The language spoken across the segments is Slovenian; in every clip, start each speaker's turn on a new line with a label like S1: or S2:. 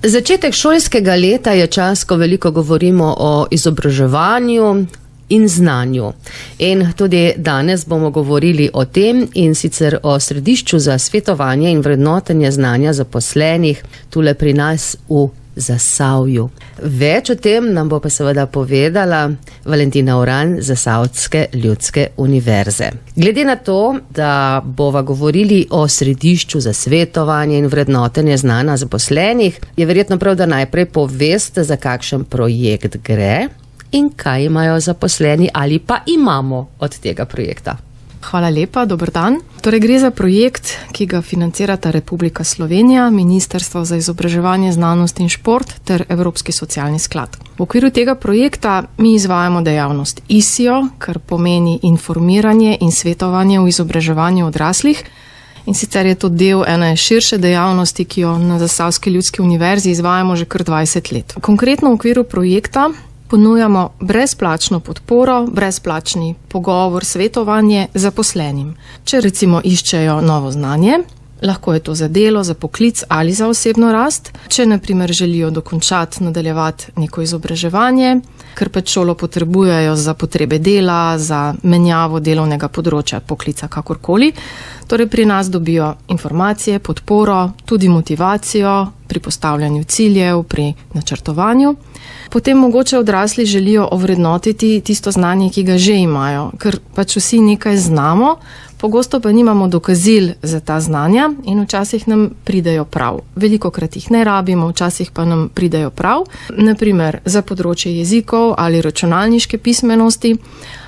S1: Začetek šolskega leta je čas, ko veliko govorimo o izobraževanju in znanju. In tudi danes bomo govorili o tem, in sicer o Središču za svetovanje in vrednotenje znanja zaposlenih tule pri nas v Zasavju. Več o tem nam bo pa seveda povedala Valentina Uran z Zasavske ljudske univerze. Glede na to, da bova govorili o Središču za svetovanje in vrednotenje znanja zaposlenih, je verjetno prav, da najprej poveste, za kakšen projekt gre in kaj imajo zaposleni ali pa imamo od tega projekta.
S2: Hvala lepa, dober dan. Torej gre za projekt, ki ga financirata Republika Slovenija, Ministrstvo za izobraževanje, znanost in šport ter Evropski socialni sklad. V okviru tega projekta mi izvajamo dejavnost ISIO, kar pomeni informiranje in svetovanje v izobraževanju odraslih. In sicer je to del ene širše dejavnosti, ki jo na Zasavski ljudski univerzi izvajamo že kar 20 let. Konkretno v okviru projekta ponujamo brezplačno podporo, brezplačni pogovor, svetovanje zaposlenim. Če recimo iščejo novo znanje, lahko je to za delo, za poklic ali za osebno rast. Če na primer želijo dokončati, nadaljevati neko izobraževanje, ker pač šolo potrebujejo za potrebe dela, za menjavo delovnega področja, poklica, kakorkoli. Torej pri nas dobijo informacije, podporo, tudi motivacijo pri postavljanju ciljev, pri načrtovanju. Potem mogoče odrasli želijo ovrednotiti tisto znanje, ki ga že imajo, ker pač vsi nekaj znamo, pogosto pa nimamo dokazil za ta znanja in včasih nam pridejo prav. Velikokrat jih ne rabimo, včasih pa nam pridejo prav. Naprimer, za področje jezikov ali računalniške pismenosti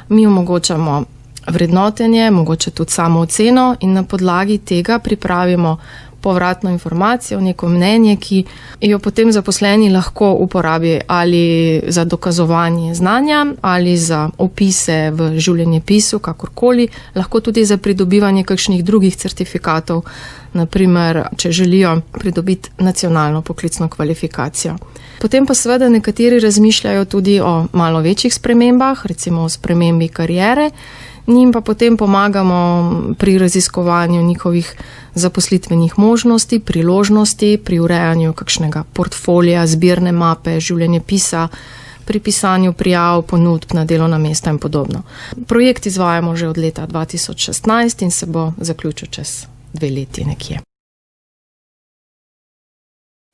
S2: mi omogočamo vrednotenje, mogoče tudi samo oceno in na podlagi tega pripravimo povratno informacijo, neko mnenje, ki jo potem zaposleni lahko uporabi ali za dokazovanje znanja ali za opise v življenjepisu, kakorkoli, lahko tudi za pridobivanje kakšnih drugih certifikatov, naprimer, če želijo pridobiti nacionalno poklicno kvalifikacijo. Potem pa seveda nekateri razmišljajo tudi o malo večjih spremembah, recimo o spremembi kariere, njim pa potem pomagamo pri raziskovanju njihovih zaposlitvenih možnosti, priložnosti, pri urejanju kakšnega portfolija, zbirne mape, življenjepisa, pri pisanju prijav, ponudb na delovna mesta in podobno. Projekt izvajamo že od leta 2016 in se bo zaključil čez 2 leti nekje.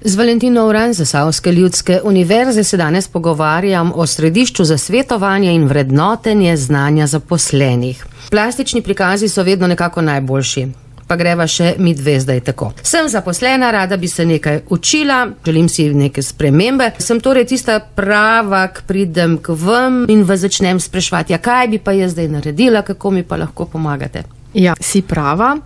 S1: Z Valentino Uran z Zasavske ljudske univerze se danes pogovarjam o Središču za svetovanje in vrednotenje znanja zaposlenih. Plastični prikazi so vedno nekako najboljši, pa greva še mi dve zdaj tako. Sem zaposlena, rada bi se nekaj učila, želim si neke spremembe. Sem torej tista prava, k pridem k vam in vas začnem spraševati, kaj bi pa jaz zdaj naredila, kako mi pa lahko pomagate?
S2: Ja, si prava.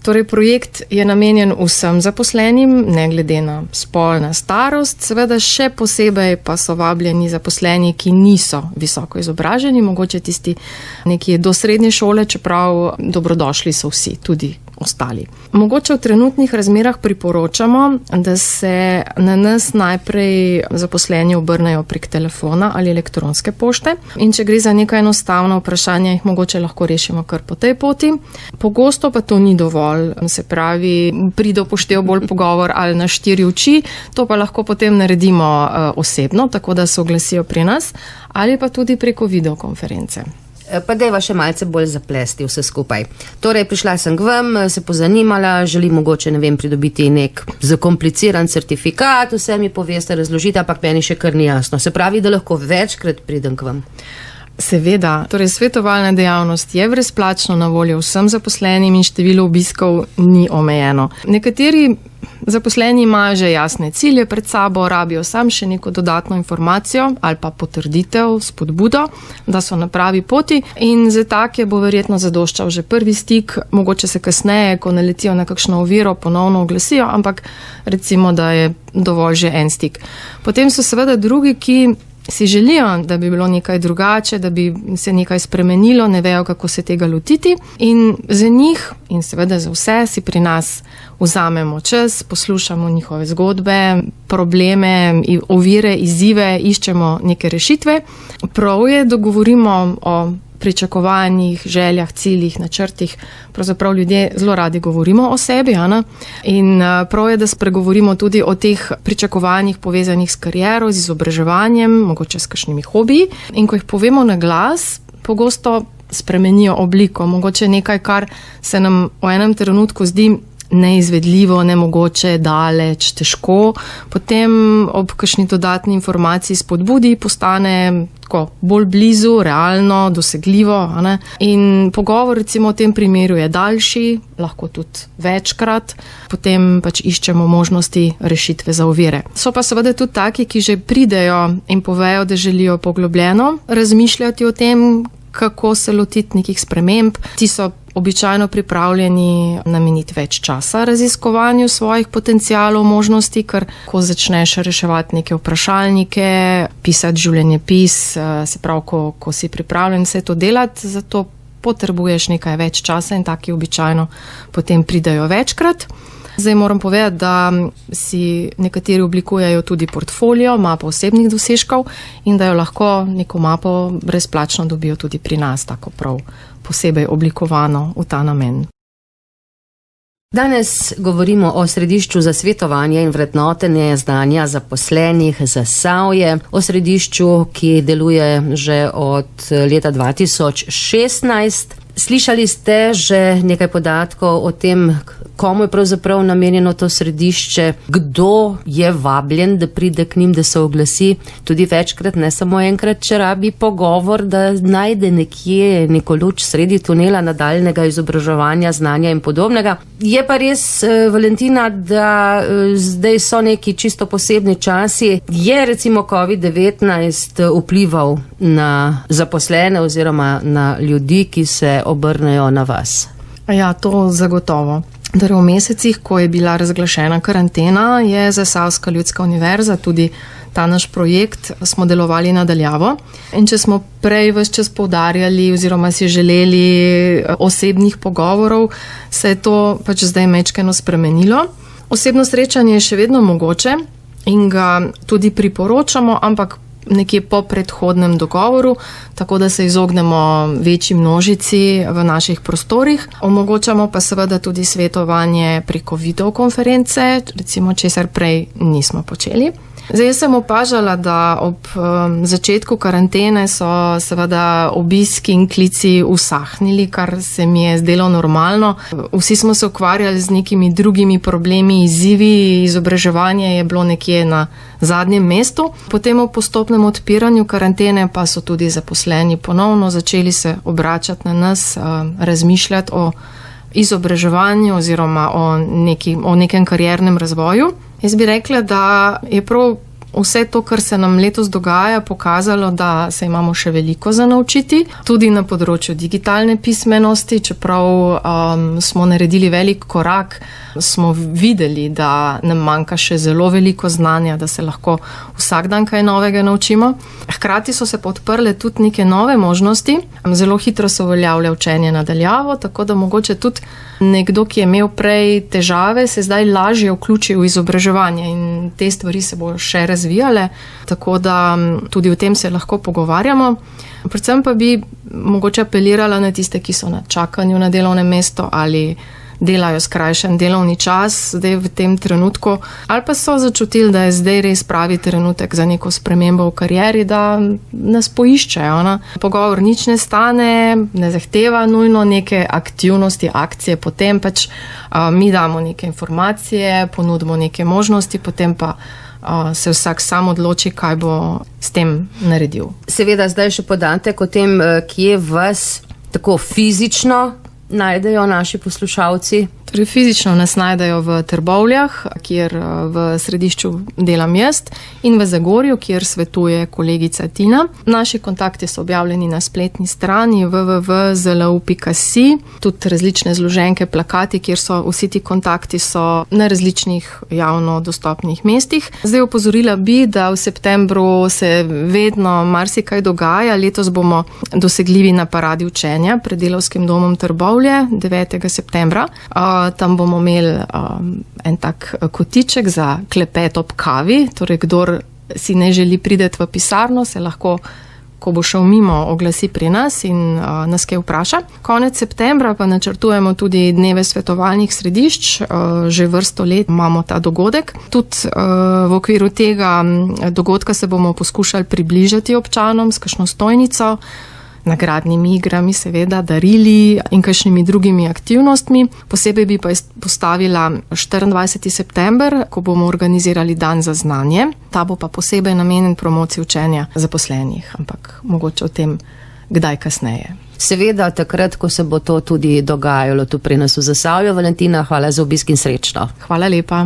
S2: Torej, projekt je namenjen vsem zaposlenim, ne glede na spol, na starost, seveda še posebej pa so vabljeni zaposleni, ki niso visoko izobraženi, mogoče tisti nekje do srednje šole, čeprav dobrodošli so vsi, tudi ostali. Mogoče v trenutnih razmerah priporočamo, da se na nas najprej zaposleni obrnejo prek telefona ali elektronske pošte in če gre za neka enostavna vprašanja, jih mogoče lahko rešimo kar po tej poti. Pogosto pa to ni dovolj, se pravi, pride v poštev bolj pogovor ali na 4 oči, to pa lahko potem naredimo osebno, tako da se oglasijo pri nas ali pa tudi preko videokonference.
S1: Pa dajva še malce bolj zaplesti vse skupaj. Torej, prišla sem k vam, se pozanimala, želim mogoče, pridobiti nek zakompliciran certifikat, vse mi poveste, razložite, ampak meni še kar ni jasno. Se pravi, da lahko večkrat pridem k vam?
S2: Seveda, torej svetovalna dejavnost je brezplačno na voljo vsem zaposlenim in število obiskov ni omejeno. Nekateri zaposleni imajo že jasne cilje pred sabo, rabijo sam še neko dodatno informacijo ali pa potrditev, spodbudo, da so na pravi poti in za take bo verjetno zadoščal že prvi stik, mogoče se kasneje, ko naletijo na kakšno oviro, ponovno oglasijo, ampak recimo, da je dovolj že en stik. Potem so seveda drugi, ki si želijo, da bi bilo nekaj drugače, da bi se nekaj spremenilo, ne vejo, kako se tega lotiti in za njih in seveda za vse si pri nas vzamemo čas, poslušamo njihove zgodbe, probleme, ovire, izzive, iščemo neke rešitve. Prav je, da govorimo o pričakovanjih, željah, ciljih, načrtih. Pravzaprav ljudje zelo radi govorimo o sebi, in prav je, da spregovorimo tudi o teh pričakovanjih povezanih s kariero, z izobraževanjem, mogoče s kakšnimi hobiji. In ko jih povemo na glas, pogosto spremenijo obliko, mogoče nekaj, kar se nam v enem trenutku zdi neizvedljivo, nemogoče, daleč, težko, potem ob kakšni dodatni informaciji spodbudi postane tako bolj blizu, realno, dosegljivo. In pogovor recimo v tem primeru je daljši, lahko tudi večkrat, potem pač iščemo možnosti rešitve za ovire. So pa seveda tudi taki, ki že pridejo in povejo, da želijo poglobljeno razmišljati o tem, kako se lotiti nekih sprememb. Ti so običajno pripravljeni nameniti več časa raziskovanju svojih potencialov, možnosti, ker ko začneš reševati neke vprašalnike, pisati življenjepis, se pravi, ko si pripravljen vse to delati, zato potrebuješ nekaj več časa in taki običajno potem pridejo večkrat. Zdaj moram povedati, da si nekateri oblikujejo tudi portfolio, mapo osebnih dosežkov in da jo lahko neko mapo brezplačno dobijo tudi pri nas, tako prav posebej oblikovano v ta namen.
S1: Danes govorimo o središču za svetovanje in vrednotenje znanja zaposlenih Zasavje, o središču, ki deluje že od leta 2016. Slišali ste že nekaj podatkov o tem, komu je pravzaprav namenjeno to središče, kdo je vabljen, da pride k njim, da se oglasi, tudi večkrat, ne samo enkrat, če rabi pogovor, da najde nekje neko luč sredi tunela nadaljnega izobraževanja, znanja in podobnega. Je pa res, Valentina, da zdaj so neki čisto posebni časi. Je recimo COVID-19 vplival na zaposlene oziroma na ljudi, ki se obrnejo na vas?
S2: Ja, to zagotovo. Torej v mesecih, ko je bila razglašena karantena, je Zasavska ljudska univerza, tudi ta naš projekt, smo delovali nadaljavo. In če smo prej ves čas poudarjali oziroma si želeli osebnih pogovorov, se je to pač zdaj mečkeno spremenilo. Osebno srečanje je še vedno mogoče in ga tudi priporočamo, ampak nekje po predhodnem dogovoru, tako da se izognemo večji množici v naših prostorih. Omogočamo pa seveda tudi svetovanje preko videokonference, recimo česar prej nismo počeli. Zdaj sem opažala, da ob začetku karantene so seveda obiski in klici usahnili, kar se mi je zdelo normalno. Vsi smo se ukvarjali z nekimi drugimi problemi, izzivi, izobraževanje je bilo nekje na zadnjem mestu. Potem v postopnem odpiranju karantene pa so tudi zaposleni ponovno začeli se obračati na nas, razmišljati o izobraževanju oziroma o nekem kariernem razvoju. Jaz bi rekla, da je prav vse to, kar se nam letos dogaja, pokazalo, da se imamo še veliko za naučiti, tudi na področju digitalne pismenosti, čeprav smo naredili velik korak, smo videli, da nam manjka še zelo veliko znanja, da se lahko vsak dan kaj novega naučimo. Hkrati so se pa odprle tudi neke nove možnosti, zelo hitro se uveljavlja učenje nadaljavo, tako da mogoče tudi nekdo, ki je imel prej težave, se zdaj lažje vključi v izobraževanje in te stvari se bodo še razvijale, tako da tudi o tem se lahko pogovarjamo. Predvsem pa bi mogoče apelirala na tiste, ki so na čakanju na delovnem mestu ali delajo skrajšan delovni čas zdaj v tem trenutku, ali pa so začutili, da je zdaj res pravi trenutek za neko spremembo v karieri, da nas poiščejo. Pogovor nič ne stane, ne zahteva nujno neke aktivnosti, akcije, potem pač mi damo neke informacije, ponudimo neke možnosti, potem pa se vsak sam odloči, kaj bo s tem naredil.
S1: Seveda zdaj še podatek o tem, kje vas tako fizično najdejo naši poslušalci.
S2: Torej fizično nas najdejo v Trbovljah, kjer v središču delam jaz, in v Zagorju, kjer svetuje kolegica Tina. Naši kontakti so objavljeni na spletni strani www.zlu.si, tudi različne zloženke, plakati, kjer so vsi ti kontakti so na različnih javno dostopnih mestih. Zdaj opozorila bi, da v septembru se vedno marsikaj dogaja. Letos bomo dosegljivi na paradi učenja pred Delavskim domom Trbovlje 9. septembra. Tam bomo imeli en tak kotiček za klepet ob kavi, torej kdor si ne želi priti v pisarno, se lahko ko bo šel mimo, oglasi pri nas in nas kaj vpraša. Konec septembra pa načrtujemo tudi dneve svetovalnih središč, že vrsto let imamo ta dogodek. Tudi v okviru tega dogodka se bomo poskušali približati občanom s kakšno stojnico, nagradnimi igrami, seveda, darili in kakšnimi drugimi aktivnostmi. Posebej bi pa postavila 24. september, ko bomo organizirali dan za znanje. Ta bo pa posebej namenjen promociji učenja zaposlenih, ampak mogoče o tem kdaj kasneje.
S1: Seveda, takrat, ko se bo to tudi dogajalo tu pri nas v Zasavju. Valentina, hvala za obisk in srečno.
S2: Hvala lepa.